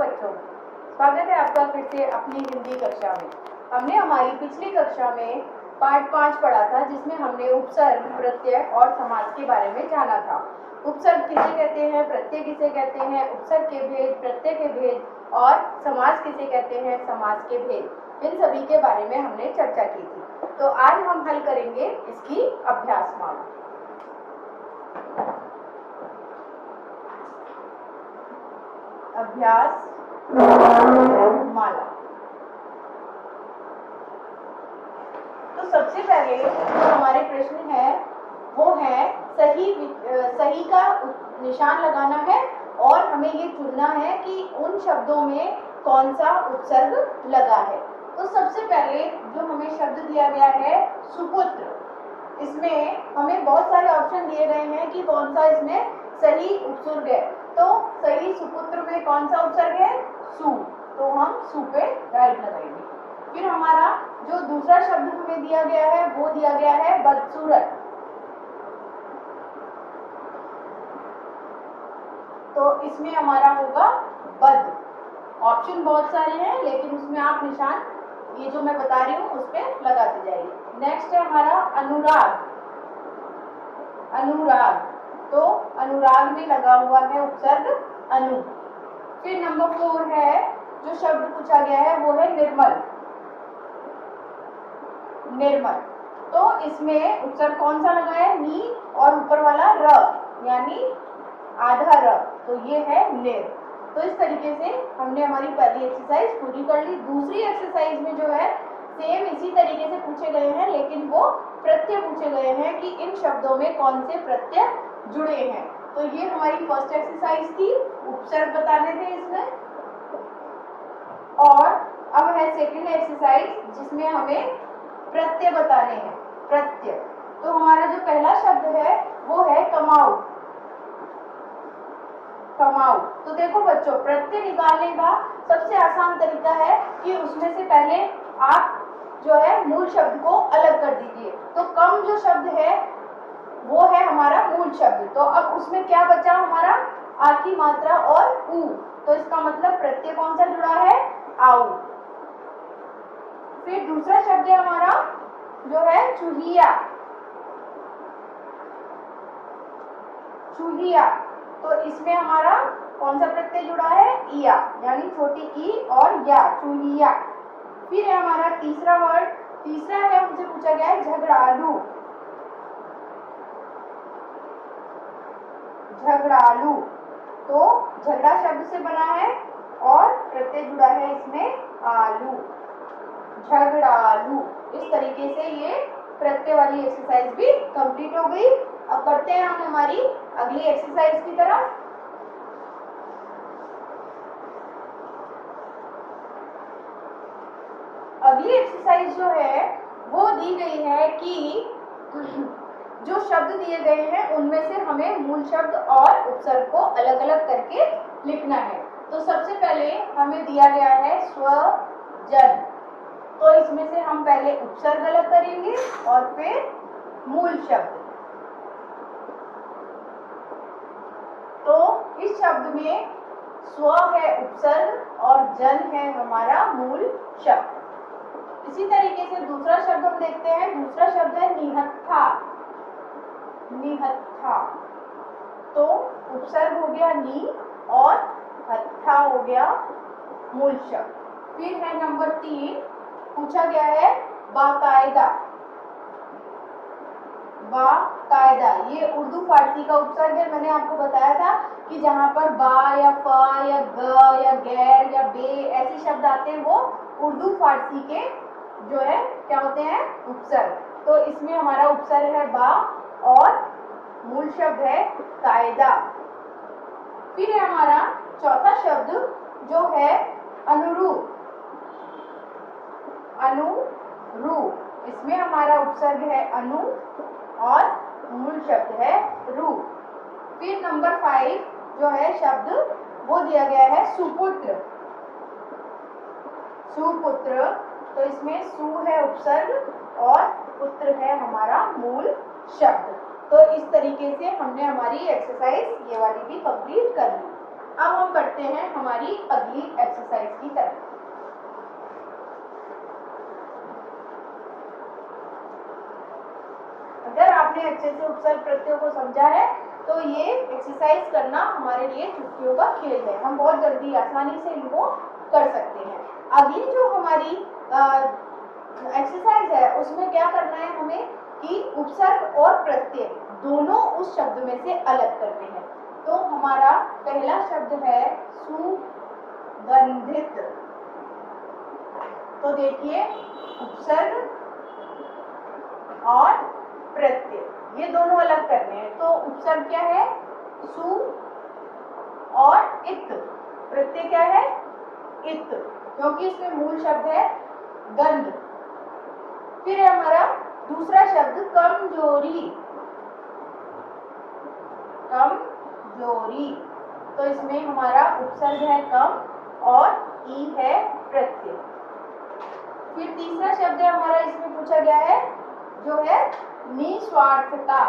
बच्चों, स्वागत है आपका फिर से अपनी हिंदी कक्षा में। हमने हमारी पिछली कक्षा में पाठ 5 पढ़ा था, जिसमें हमने उपसर्ग, प्रत्यय और समास के बारे में जाना था। उपसर्ग किसे कहते हैं, प्रत्यय किसे कहते हैं, उपसर्ग के भेद, प्रत्यय के भेद और समास किसे कहते हैं, समास के भेद, इन सभी के बारे में हमने चर्चा की थी। तो आज हम हल करेंगे इसकी अभ्यास माला। अभ्यास माला। तो सबसे पहले जो हमारे प्रश्न है वो है सही का निशान लगाना है और हमें ये चुनना है कि उन शब्दों में कौन सा उपसर्ग लगा है। तो सबसे पहले जो हमें शब्द दिया गया है सुपुत्र, इसमें हमें बहुत सारे ऑप्शन दिए गए हैं कि कौन सा इसमें सही उपसर्ग है। तो सही सुपुत्र में कौन सा उपसर्ग है, सु, तो हम सु पे राइट लगाएंगे। फिर हमारा जो दूसरा शब्द हमें दिया गया है वो दिया गया है बदसूरत, तो इसमें हमारा होगा बद। ऑप्शन बहुत सारे हैं लेकिन उसमें आप निशान ये जो मैं बता रही हूँ उस पर लगाते जाइए। नेक्स्ट है हमारा अनुराग, अनुराग, तो अनुराग में लगा हुआ है उपसर्ग अनु। फिर नंबर 4 है जो शब्द पूछा गया है वो है निर्मल, निर्मल, तो इसमें उपसर्ग कौन सा लगा है, नी, और ऊपर वाला र यानी आधा र, तो ये है निर। तो इस तरीके से हमने हमारी पहली एक्सरसाइज पूरी कर ली। दूसरी एक्सरसाइज में जो है सेम इसी तरीके से पूछे गए हैं, लेकिन वो प्रत्यय पूछे गए हैं कि इन शब्दों में कौन से प्रत्यय जुड़े हैं। तो ये हमारी फर्स्ट एक्सरसाइज थी, उपसर्ग बताने थे इसमें। और अब है सेकंड एक्सरसाइज जिसमें हमें प्रत्यय बताने हैं, प्रत्यय। तो हमारा जो पहला शब्द है वो है कमाऊ, कमाऊ। तो देखो बच्चों, प्रत्यय निकालने का सबसे आसान तरीका है कि उसमें से पहले आप जो है मूल शब्द को अलग कर दीजिए। तो कम जो शब्द है वो है हमारा मूल शब्द, तो अब उसमें क्या बचा हमारा, आ की मात्रा और ऊ, तो इसका मतलब प्रत्यय कौन सा जुड़ा है, आऊ। फिर दूसरा शब्द है हमारा जो है चूहिया, चूहिया, तो इसमें हमारा कौन सा प्रत्यय जुड़ा है, इया, यानी छोटी ई और या, चूहिया। फिर है हमारा तीसरा वर्ड, तीसरा है हमसे पूछा गया है झगड़ालू, झगड़ालू, तो झगड़ा शब्द से बना है और प्रत्यय जुड़ा है इसमें आलू, झगड़ालू। इस तरीके से ये प्रत्यय वाली एक्सरसाइज भी कंप्लीट हो गई। अब बढ़ते हैं हम हमारी अगली एक्सरसाइज की तरफ। अगली एक्सरसाइज जो है वो दी गई है कि जो शब्द दिए गए हैं उनमें से हमें मूल शब्द और उपसर्ग को अलग अलग करके लिखना है। तो सबसे पहले हमें दिया गया है स्वजन, तो इसमें से हम पहले उपसर्ग अलग करेंगे और फिर मूल शब्द। तो इस शब्द में स्व है उपसर्ग और जन है हमारा मूल शब्द। इसी तरीके से दूसरा शब्द हम देखते हैं, दूसरा शब्द है निहत्था, निहत्था, तो उपसर्ग हो गया नी और हत्था हो गया मूल शब्द। फिर है नंबर 3, पूछा गया है बाकायदा, बाकायदा, ये उर्दू फारसी का उपसर्ग है। मैंने आपको बताया था कि जहां पर बा या फा या ग या गैर या बे ऐसे शब्द आते हैं वो उर्दू फारसी के जो है क्या होते हैं, उपसर्ग। तो इसमें हमारा उपसर्ग है बा और मूल शब्द है कायदा। फिर है हमारा चौथा शब्द जो है अनुरूप, अनुरूप, इसमें हमारा उपसर्ग है अनु और मूल शब्द है रू। फिर नंबर 5 जो है शब्द वो दिया गया है सुपुत्र, सुपुत्र, तो इसमें सु है उपसर्ग और पुत्र है हमारा मूल शब्द। तो इस तरीके से हमने हमारी एक्सरसाइज ये वाली भी कंप्लीट कर ली। अब हम बढ़ते हैं हमारी अगली एक्सरसाइज की तरफ। अगर आपने अच्छे से उपसर्ग प्रत्ययों को समझा है तो ये एक्सरसाइज करना हमारे लिए चुटकियों का खेल है, हम बहुत जल्दी आसानी से इनको कर सकते हैं। अगली जो हमारी एक्सरसाइज है उसमें क्या करना है हमें कि उपसर्ग और प्रत्यय दोनों उस शब्द में से अलग करते हैं। तो हमारा पहला शब्द है सुगंधित। तो देखिए उपसर्ग और प्रत्यय ये दोनों अलग करने हैं। तो उपसर्ग क्या है सु और इत, प्रत्यय क्या है इत, क्योंकि इसमें मूल शब्द है गंध। फिर है हमारा दूसरा शब्द कमजोरी। कमजोरी, तो इसमें हमारा उपसर्ग है कम और ई है प्रत्यय। फिर तीसरा शब्द है हमारा इसमें पूछा गया है जो है निस्वार्थता।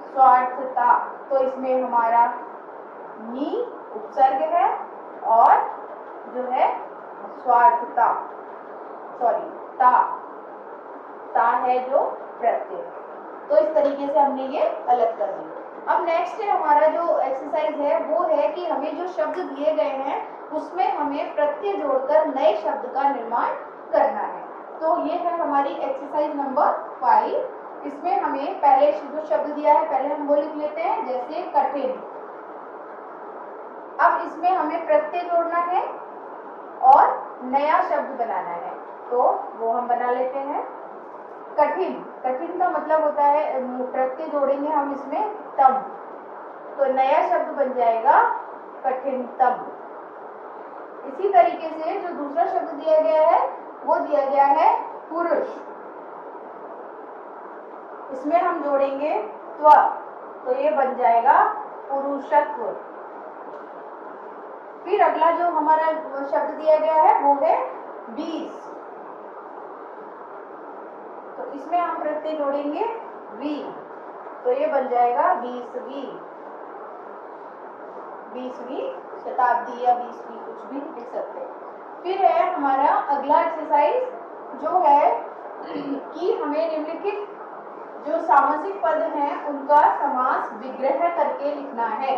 निस्वार्थता, तो इसमें हमारा नि उपसर्ग है और जो है स्वार्थता ता है जो प्रत्यय। तो इस तरीके से हमने ये अलग कर दिया। अब नेक्स्ट है हमारा जो एक्सरसाइज है वो है कि हमें जो शब्द दिए गए हैं उसमें हमें प्रत्यय जोड़कर नए शब्द का निर्माण करना है। तो ये है हमारी एक्सरसाइज नंबर 5। इसमें हमें पहले जो शब्द दिया है पहले हम वो लिख लेते हैं, जैसे कठिन। अब इसमें हमें प्रत्यय जोड़ना है और नया शब्द बनाना है, तो वो हम बना लेते हैं। कठिन, कठिन का मतलब होता है प्रत्यय जोड़ेंगे हम इसमें तम, तो नया शब्द बन जाएगा कठिनतम। इसी तरीके से जो दूसरा शब्द दिया गया है वो दिया गया है पुरुष। इसमें हम जोड़ेंगे त्व, तो ये बन जाएगा पुरुषत्व। फिर अगला जो हमारा शब्द दिया गया है वो है 20, तो इसमें हम प्रत्यय जोड़ेंगे वी, तो ये बन जाएगा 20वीं। 20वीं शताब्दी या 20वीं, कुछ भी लिख सकते हैं। फिर है हमारा अगला एक्सरसाइज जो है कि हमें निम्नलिखित जो सामासिक पद हैं उनका समास विग्रह करके लिखना है।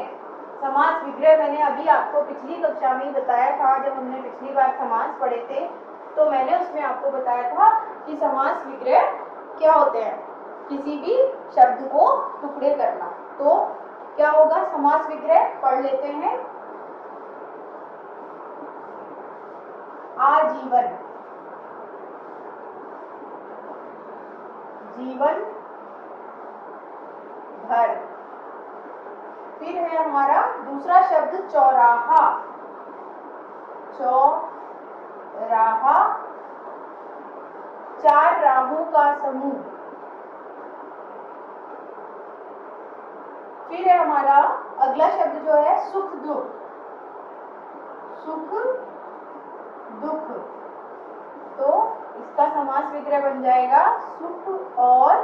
समास विग्रह मैंने अभी आपको पिछली कक्षा में बताया था, जब हमने पिछली बार समास पढ़े थे तो मैंने उसमें आपको बताया था कि समास विग्रह क्या होते हैं, किसी भी शब्द को टुकड़े करना। तो क्या होगा समास विग्रह, पढ़ लेते हैं। आजीवन, जीवन भर। फिर है हमारा दूसरा शब्द चौराहा। चौराहा, चार राहों का समूह। फिर है हमारा अगला शब्द जो है सुख दुख। सुख दुख, तो इसका समास विग्रह बन जाएगा सुख और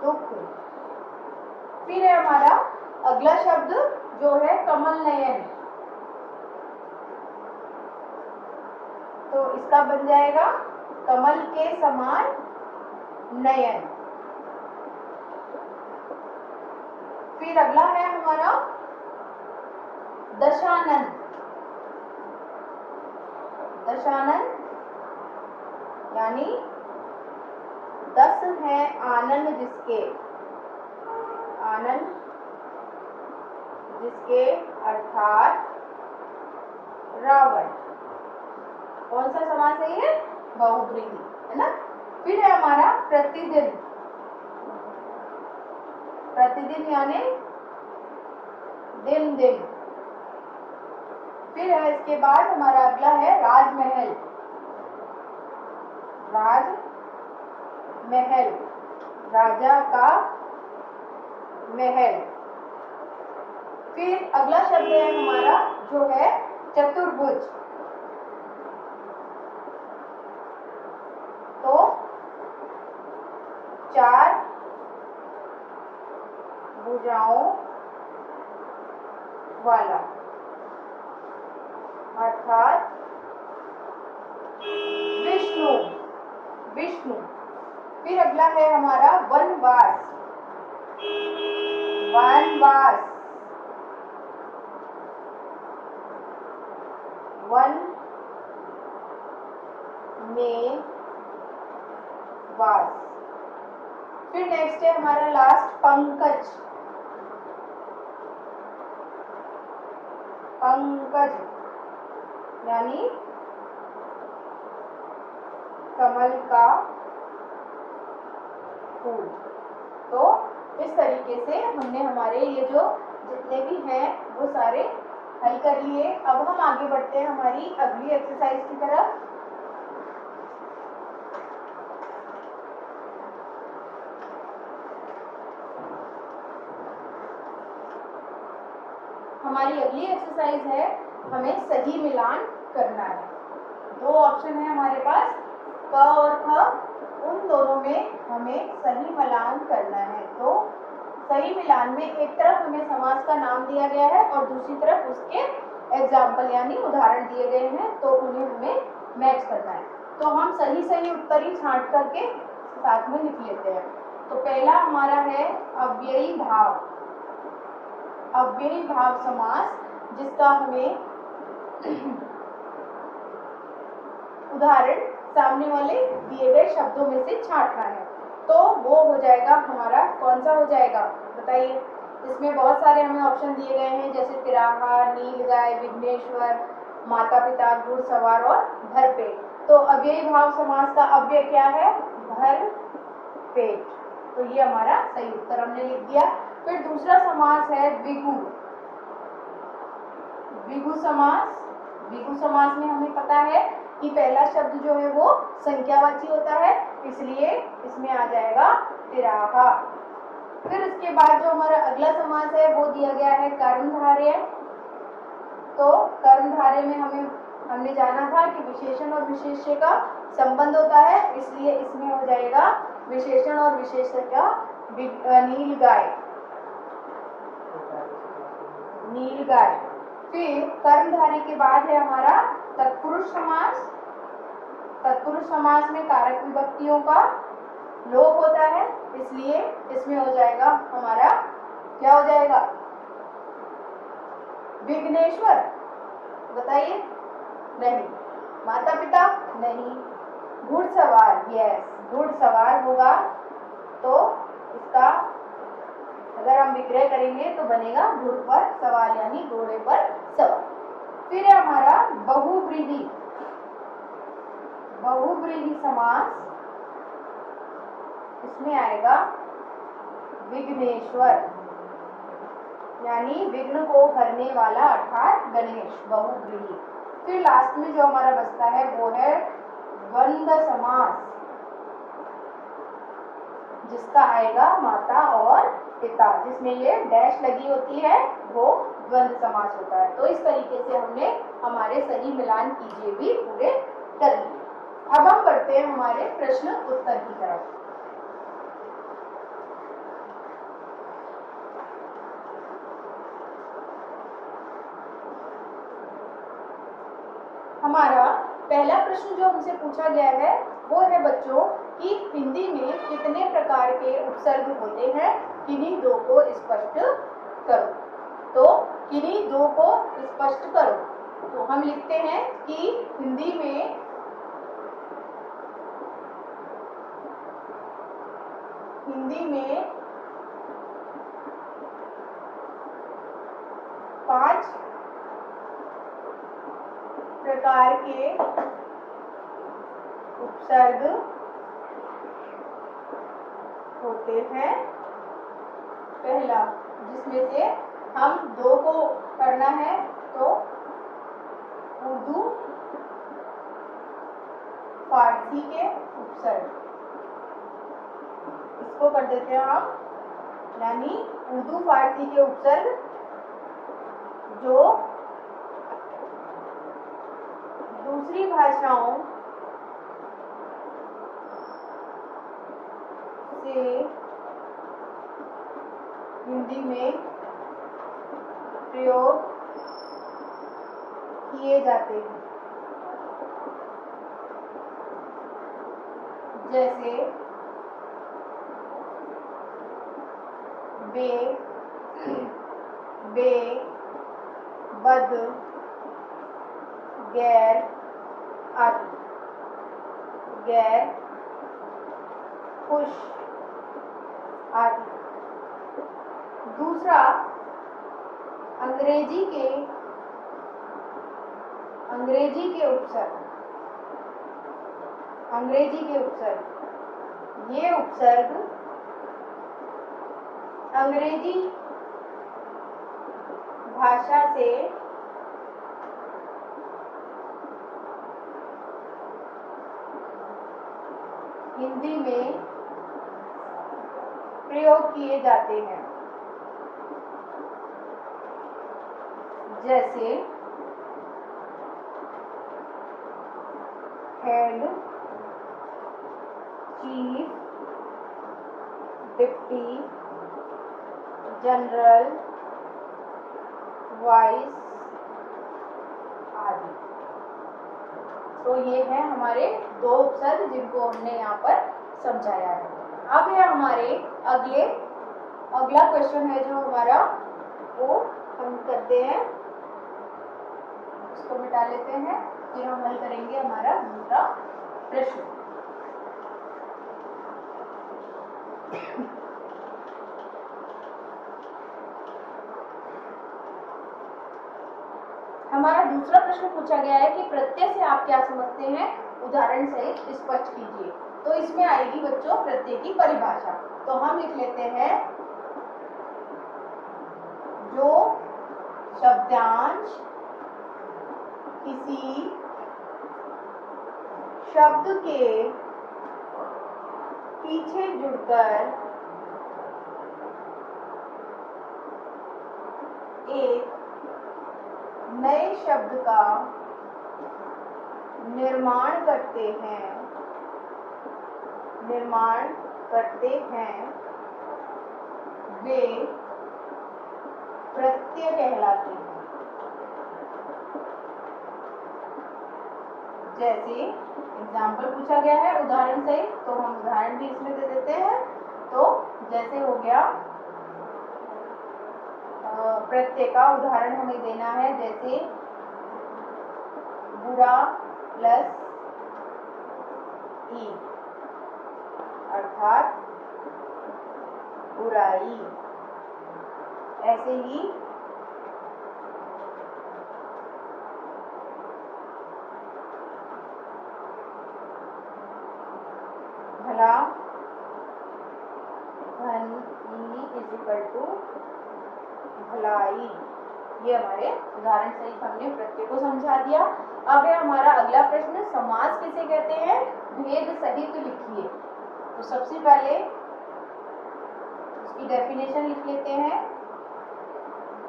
दुख। फिर है हमारा अगला शब्द जो है कमल नयन, तो इसका बन जाएगा कमल के समान नयन। फिर अगला है हमारा दशानन। दशानन यानी 10 है आनंद जिसके, आनंद जिसके अर्थात रावण। कौन सा समास है ये, बहुब्रीहि, है ना। फिर है हमारा प्रतिदिन। प्रतिदिन यानी दिन दिन। फिर है इसके बाद हमारा अगला है राजमहल। राजमहल, राजा का महल। फिर अगला शब्द है हमारा जो है चतुर्भुज। तो 4 भुजा भुजाओं वाला, अर्थात विष्णु। विष्णु। फिर अगला है हमारा वनवास। वनवास, वन में वास। फिर नेक्स्ट है हमारा लास्ट पंकज। पंकज यानी कमल का फूल। तो इस तरीके से हमने हमारे ये जो जितने भी हैं वो सारे हल कर लिए। अब हम आगे बढ़ते हैं हमारी अगली एक्सरसाइज की तरफ। हमारी अगली एक्सरसाइज है, हमें सही मिलान करना है। दो ऑप्शन है हमारे पास, क और ख। उन दोनों में हमें सही मिलान करना है। तो सही मिलान में एक तरफ हमें समास का नाम दिया गया है और दूसरी तरफ उसके एग्जाम्पल यानी उदाहरण दिए गए हैं, तो उन्हें हमें मैच करना है। तो हम सही सही उत्तर ही छांट करके साथ में लिख लेते हैं। तो पहला हमारा है अव्ययी भाव। अव्ययी भाव समास, जिसका हमें उदाहरण सामने वाले दिए गए शब्दों में से छांटना है। तो वो हो जाएगा हमारा, कौन सा हो जाएगा बताइए। इसमें बहुत सारे हमें ऑप्शन दिए गए हैं, जैसे तिराहा, नीलगाय, विघ्नेश्वर, माता पिता, घुड़सवार और भरपेट। तो अव्ययी भाव समास का अव्यय क्या है? भरपेट। तो ये हमारा सही उत्तर हमने लिख दिया। फिर दूसरा समास है विगु। विगु समास। विगु समास में हमें पता है कि पहला शब्द जो है वो संख्यावाची होता है, इसलिए इसमें आ जाएगा तिराहा। फिर इसके बाद जो हमारा अगला समास है वो दिया गया है कर्मधारय। तो कर्मधारय में हमने जाना था कि विशेषण और विशेष्य का संबंध होता है, इसलिए इसमें हो जाएगा विशेषण और विशेष्य का नीलगाय। नीलगाय। फिर कर्मधारय के बाद है हमारा तत्पुरुष समास। तत्पुरुष समास में कारक विभक्तियों का लोप होता है, इसलिए इसमें हो जाएगा हमारा, क्या हो जाएगा? विघ्नेश्वर। बताइए। नहीं। माता पिता नहीं। घुड़सवार, यस घुड़सवार होगा। तो इसका अगर हम विग्रह करेंगे तो बनेगा घुड़ पर सवार यानी घोड़े पर सवार। फिर है हमारा बहुव्रीहि। बहुव्रीहि समास, इसमें आएगा विघ्नेश्वर यानी विघ्न को हरने वाला अर्थात गणेश, बहुव्रीहि। फिर लास्ट में जो हमारा बचता है वो है द्वंद्व समास, जिसका आएगा माता और पिता, जिसमें ये डैश लगी होती है, वो द्वंद्व समास होता है। तो इस तरीके से हमने हमारे सही मिलान कीजिए भी पूरे कर लिए। अब हम बढ़ते हैं हमारे प्रश्न उत्तर की तरफ। हमारा पहला प्रश्न जो हमसे पूछा गया है वो है बच्चों कि हिंदी में कितने प्रकार के उपसर्ग होते हैं, किन्हीं दो को स्पष्ट करो। तो किन्हीं दो को स्पष्ट करो, तो हम लिखते हैं कि हिंदी में पांच प्रकार के उपसर्ग होते हैं। पहला, जिसमें से हम दो को करना है, तो उर्दू फारसी के उपसर्ग, इसको कर देते हैं हम, यानी उर्दू फारसी के उपसर्ग जो दूसरी भाषाओं से हिंदी में प्रयोग किए जाते हैं। जैसे बे, बे, बद, गैर आदि। गैर, खुश आदि। दूसरा, अंग्रेजी के उपसर्ग। अंग्रेजी के उपसर्ग, ये उपसर्ग अंग्रेजी भाषा से हिंदी में प्रयोग किए जाते हैं। जैसे head, chief, deputy, general, vice आदि। तो ये है हमारे दो उपसर्ग जिनको हमने यहाँ पर समझाया है। अब है हमारे अगला क्वेश्चन है जो हमारा, वो हम करते हैं, उसको मिटा लेते हैं, फिर हम हल करेंगे हमारा दूसरा प्रश्न। हमारा दूसरा प्रश्न पूछा गया है कि प्रत्यय से आप क्या समझते हैं, उदाहरण सहित स्पष्ट कीजिए। तो इसमें आएगी बच्चों प्रत्यय की परिभाषा। तो हम लिख लेते हैं, जो शब्दांश किसी शब्द के पीछे जुड़कर एक नए शब्द का निर्माण करते हैं, वे प्रत्यय कहलाते हैं। जैसे एग्जाम्पल पूछा गया है उदाहरण से, तो हम उदाहरण भी इसमें दे देते हैं। तो जैसे हो गया, प्रत्यय का उदाहरण हमें देना है, जैसे बुरा प्लस ई अर्थात बुराई। ऐसे ही भला, धन, इज इक्वल टू भलाई। ये हमारे उदाहरण सहित हमने प्रत्यय को समझा दिया। अब है हमारा अगला प्रश्न, समास किसे कहते हैं, भेद सहित लिखिए। तो सबसे पहले उसकी डेफिनेशन लिख लेते हैं।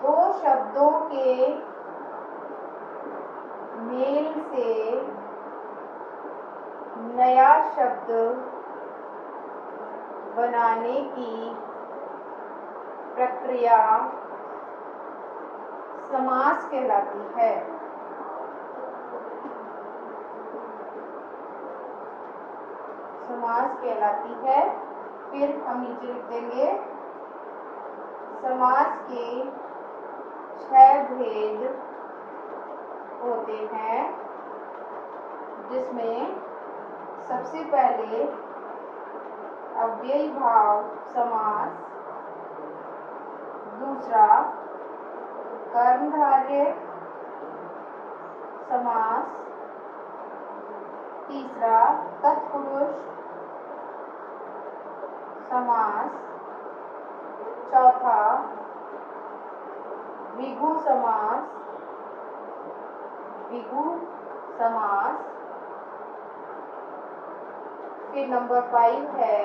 दो शब्दों के मेल से नया शब्द बनाने की प्रक्रिया समास कहलाती है। समास कहलाती है। फिर हम नीचे लिख देंगे, समास के 6 भेद होते हैं, जिसमें सबसे पहले अव्ययी भाव समास, दूसरा कर्मधारय समास, तीसरा तत्पुरुष समास, चौथा द्विगु समास, फिर नंबर 5 है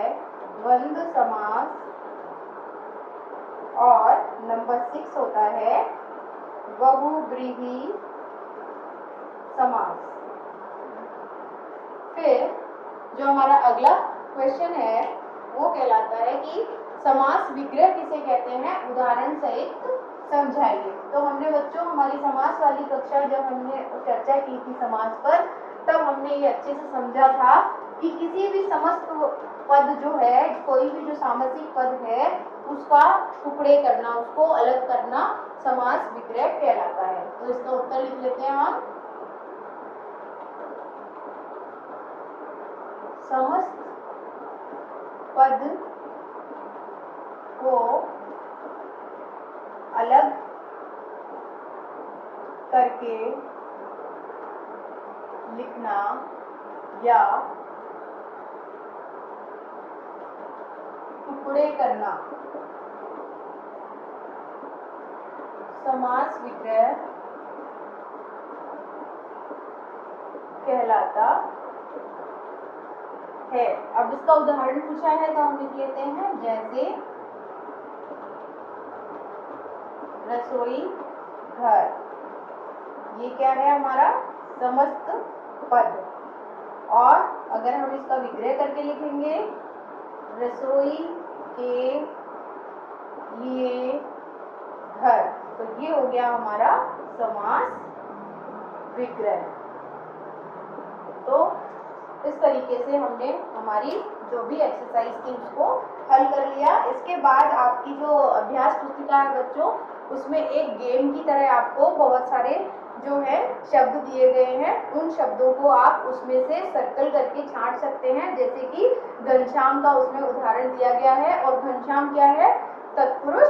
द्वंद्व समास, और नंबर 6 होता है बहुव्रीहि समास। फिर जो हमारा अगला क्वेश्चन है वो कहलाता है कि समास विग्रह किसे कहते हैं, उदाहरण सहित समझाइए। तो हमने बच्चों हमारी समास वाली कक्षा जब हमने चर्चा की थी समास पर, तब हमने ये अच्छे से समझा था कि किसी भी समस्त पद जो है, कोई भी जो सामासिक पद है, उसका टुकड़े करना, उसको अलग करना समास विग्रह कहलाता है। तो इसका उत्तर लिख लेते हैं हम। समस्त पद को अलग करके लिखना या टुकड़े करना समास विग्रह कहलाता है। अब इसका उदाहरण पूछा है तो हम लिख लेते हैं, जैसे रसोई घर, ये क्या है हमारा समस्त पद। और अगर हम इसका विग्रह करके लिखेंगे, रसोई के लिए घर, तो ये हो गया हमारा समास विग्रह। तो इस तरीके से हमने हमारी जो भी एक्सरसाइज थी उसको हल कर लिया। इसके बाद आपकी जो अभ्यास पुस्तिका है बच्चों, उसमें एक गेम की तरह आपको बहुत सारे जो है शब्द दिए गए हैं, उन शब्दों को आप उसमें से सर्कल करके छांट सकते हैं। जैसे कि घनश्याम का उसमें उदाहरण दिया गया है, और घनश्याम क्या है, तत्पुरुष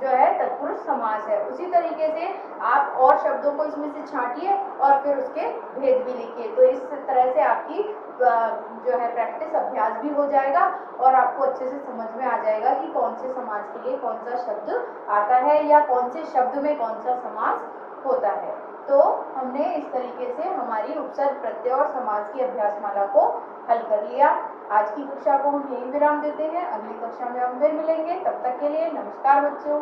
जो है तत्पुरुष समास है। उसी तरीके से आप और शब्दों को इसमें से छांटिए और फिर उसके भेद भी लिखिए। तो इस तरह से आपकी जो है प्रैक्टिस, अभ्यास भी हो जाएगा और आपको अच्छे से समझ में आ जाएगा कि कौन से समास के लिए कौन सा शब्द आता है या कौन से शब्द में कौन सा समास होता है। तो हमने इस तरीके से हमारी उपसर्ग, प्रत्यय और समास की अभ्यासमाला को हल कर लिया। आज की कक्षा को हम यहीं विराम देते हैं, अगली कक्षा में हम फिर मिलेंगे। तब तक के लिए नमस्कार बच्चों।